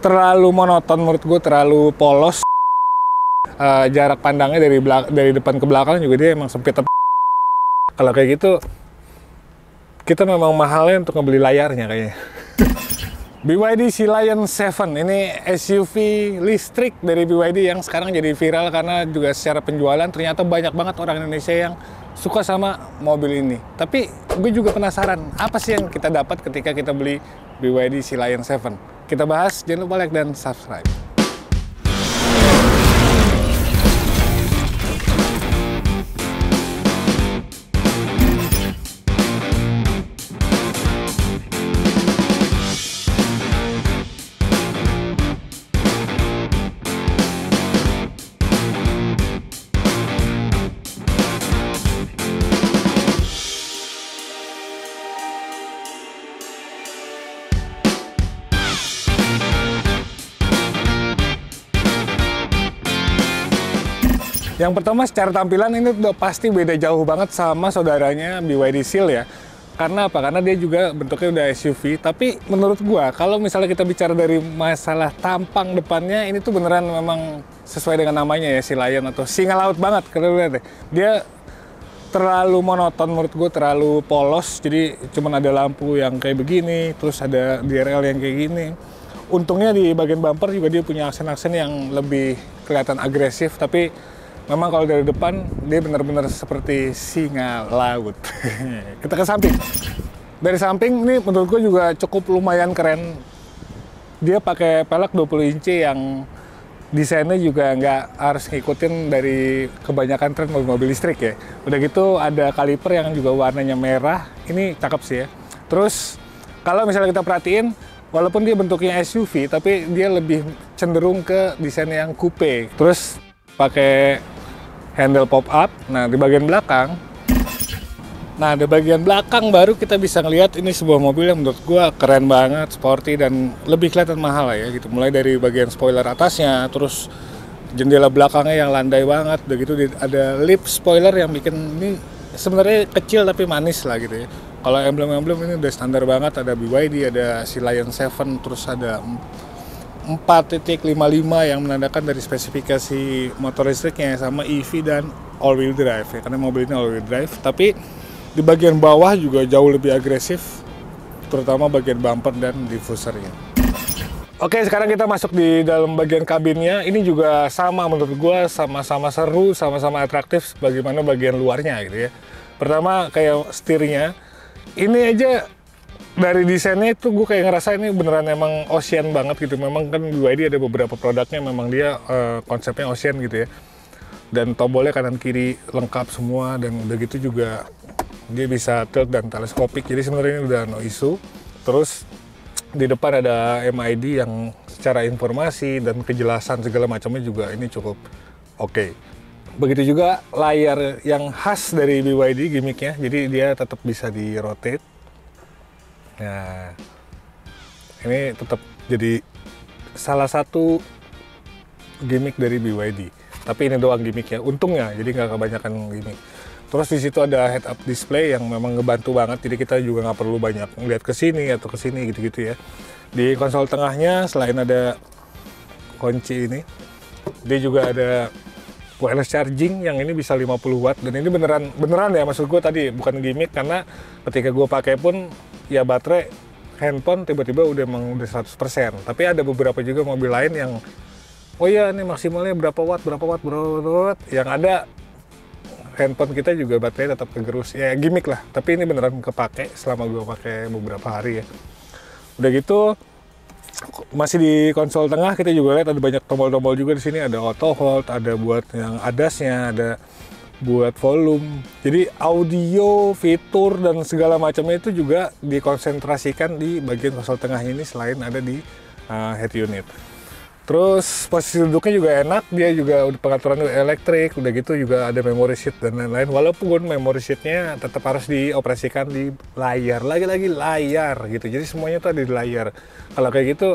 terlalu monoton menurut gue, terlalu polos. Jarak pandangnya dari depan ke belakang juga dia emang sempit. Kalau kayak gitu, kita memang mahalnya untuk ngebeli layarnya kayaknya. BYD Sea Lion 7 ini SUV listrik dari BYD yang sekarang jadi viral karena juga secara penjualan ternyata banyak banget orang Indonesia yang suka sama mobil ini. Tapi gue juga penasaran, apa sih yang kita dapat ketika kita beli BYD Sea Lion 7? Kita bahas, jangan lupa like dan subscribe. Yang pertama, secara tampilan ini udah pasti beda jauh banget sama saudaranya BYD Seal ya. Karena apa? Karena dia juga bentuknya udah SUV. Tapi menurut gua, kalau misalnya kita bicara dari masalah tampang depannya, ini tuh beneran memang sesuai dengan namanya ya, Sea Lion atau singa laut banget. Kalian lihat deh, dia terlalu monoton menurut gua, terlalu polos. Jadi cuman ada lampu yang kayak begini, terus ada DRL yang kayak gini. Untungnya di bagian bumper juga dia punya aksen-aksen yang lebih kelihatan agresif, tapi memang kalau dari depan, dia benar-benar seperti singa laut. Kita ke samping. Dari samping, ini menurut gue juga cukup lumayan keren. Dia pakai pelek 20 inci yang desainnya juga nggak harus ngikutin dari kebanyakan tren mobil listrik ya. Udah gitu ada kaliper yang juga warnanya merah. Ini cakep sih ya. Terus, kalau misalnya kita perhatiin, walaupun dia bentuknya SUV, tapi dia lebih cenderung ke desain yang coupe. Terus, pakai handle pop up. Nah, di bagian belakang baru kita bisa ngelihat ini sebuah mobil yang menurut gua keren banget, sporty dan lebih kelihatan mahal lah ya gitu. Mulai dari bagian spoiler atasnya, terus jendela belakangnya yang landai banget, udah gitu ada lip spoiler yang bikin ini sebenarnya kecil tapi manis lah gitu ya. Kalau emblem-emblem ini udah standar banget, ada BYD, ada Sea Lion 7, terus ada 4.55 yang menandakan dari spesifikasi motor listriknya sama EV dan all-wheel drive ya, karena mobil ini all-wheel drive. Tapi di bagian bawah juga jauh lebih agresif, terutama bagian bumper dan diffusernya. Oke, sekarang kita masuk di dalam bagian kabinnya. Ini juga sama menurut gua, sama-sama seru, sama-sama atraktif bagaimana bagian luarnya gitu ya. Pertama kayak setirnya, ini aja dari desainnya itu gue kayak ngerasa ini beneran emang Ocean banget gitu. Memang kan BYD ada beberapa produknya memang dia konsepnya Ocean gitu ya. Dan tombolnya kanan kiri lengkap semua, dan udah gitu juga dia bisa tilt dan teleskopik. Jadi sebenarnya ini udah no issue. Terus di depan ada MID yang secara informasi dan kejelasan segala macamnya juga ini cukup oke. Begitu juga layar yang khas dari BYD gimmicknya. Jadi dia tetap bisa di rotate. Nah, ini tetap jadi salah satu gimmick dari BYD. Tapi ini doang gimmicknya, untungnya, jadi nggak kebanyakan gimmick. Terus di situ ada head-up display yang memang ngebantu banget, jadi kita juga nggak perlu banyak ngeliat ke sini atau ke sini gitu-gitu ya. Di konsol tengahnya, selain ada kunci ini, dia juga ada wireless charging yang ini bisa 50 watt, dan ini beneran ya, maksud gue tadi bukan gimmick, karena ketika gue pakai pun ya baterai handphone tiba-tiba udah 100%. Tapi ada beberapa juga mobil lain yang oh iya ini maksimalnya berapa watt, yang ada handphone kita juga baterai tetap kegerus. Ya gimmick lah, tapi ini beneran kepake selama gue pakai beberapa hari ya. Udah gitu masih di konsol tengah kita juga lihat ada banyak tombol-tombol juga di sini, ada auto hold, ada buat yang adasnya, ada buat volume. Jadi audio, fitur dan segala macamnya itu juga dikonsentrasikan di bagian konsol tengah ini selain ada di head unit. Terus posisi duduknya juga enak, dia juga pengaturan elektrik, udah gitu juga ada memory seat dan lain-lain. Walaupun memory seatnya tetap harus dioperasikan di layar, lagi-lagi layar gitu. Jadi semuanya tuh ada di layar. Kalau kayak gitu,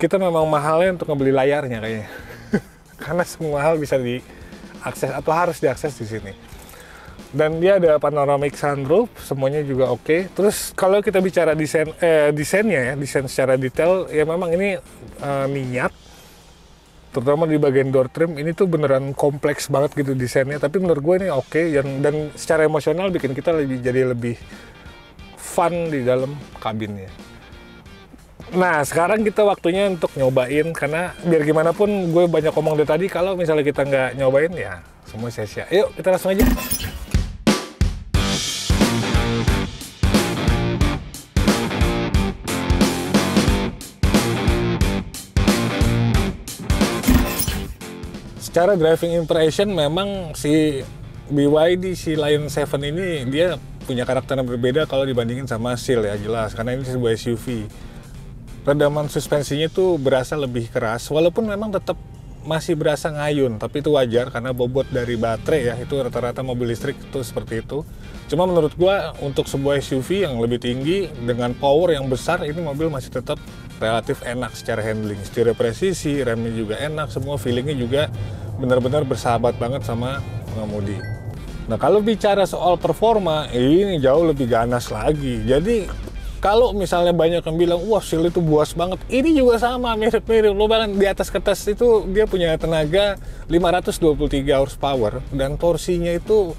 kita memang mahalnya untuk ngebeli layarnya kayaknya. Karena semua hal bisa diakses atau harus diakses di sini. Dan dia ada panoramic sunroof, semuanya juga oke. Terus kalau kita bicara desainnya ya, desain secara detail, ya memang ini niat. Terutama di bagian door trim, ini tuh beneran kompleks banget gitu desainnya. Tapi menurut gue ini oke, dan secara emosional bikin kita jadi lebih fun di dalam kabinnya. Nah, sekarang kita waktunya untuk nyobain, karena biar gimana pun gue banyak ngomong dari tadi, kalau misalnya kita nggak nyobain ya semua sia-sia. Yuk, kita langsung aja. Secara driving impression memang si BYD, si Lion 7 ini dia punya karakter yang berbeda kalau dibandingin sama Seal ya, jelas, karena ini sebuah SUV. Redaman suspensinya tuh berasa lebih keras, walaupun memang tetap masih berasa ngayun, tapi itu wajar karena bobot dari baterai ya, itu rata-rata mobil listrik itu seperti itu. Cuma menurut gua untuk sebuah SUV yang lebih tinggi dengan power yang besar, ini mobil masih tetap relatif enak secara handling. Setirnya presisi, remnya juga enak, semua feelingnya juga benar-benar bersahabat banget sama pengemudi. Nah, kalau bicara soal performa, ini jauh lebih ganas lagi. Jadi kalau misalnya banyak yang bilang, wah Seal itu buas banget, ini juga sama, mirip-mirip. Lo bayangin di atas kertas itu dia punya tenaga 523 horsepower dan torsinya itu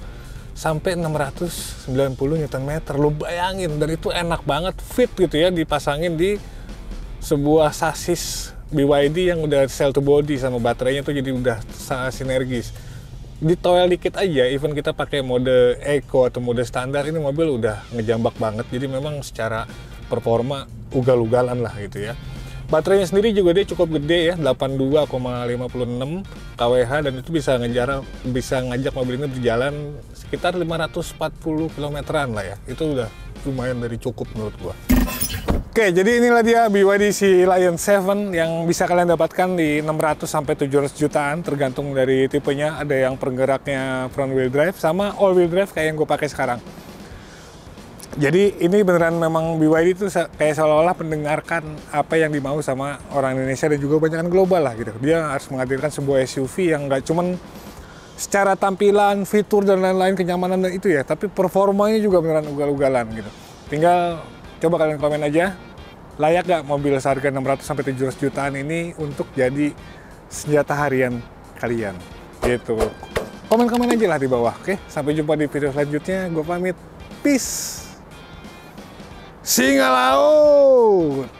sampai 690 Nm. Lo bayangin, dan itu enak banget, fit gitu ya, dipasangin di sebuah sasis BYD yang udah cell to body sama baterainya tuh jadi udah sinergis. Ditoel dikit aja, even kita pakai mode eco atau mode standar, ini mobil udah ngejambak banget. Jadi memang secara performa ugal-ugalan lah gitu ya. Baterainya sendiri juga dia cukup gede ya, 82,56 kWh, dan itu bisa ngajak mobil ini berjalan sekitar 540 km-an lah ya. Itu udah lumayan dari cukup menurut gua. Oke, jadi inilah dia BYD si Lion 7 yang bisa kalian dapatkan di 600 sampai 700 jutaan tergantung dari tipenya. Ada yang penggeraknya front wheel drive sama all wheel drive kayak yang gue pakai sekarang. Jadi ini beneran memang BYD itu kayak seolah-olah mendengarkan apa yang dimau sama orang Indonesia dan juga kebanyakan global lah gitu. Dia harus menghadirkan sebuah SUV yang nggak cuman secara tampilan, fitur dan lain-lain, kenyamanan dan itu ya, tapi performanya juga beneran ugal-ugalan gitu. Tinggal coba kalian komen aja, layak gak mobil seharga 600 sampai 700 jutaan ini untuk jadi senjata harian kalian? Gitu. Komen-komen aja lah di bawah. Oke, sampai jumpa di video selanjutnya. Gue pamit. Peace. Singa laut.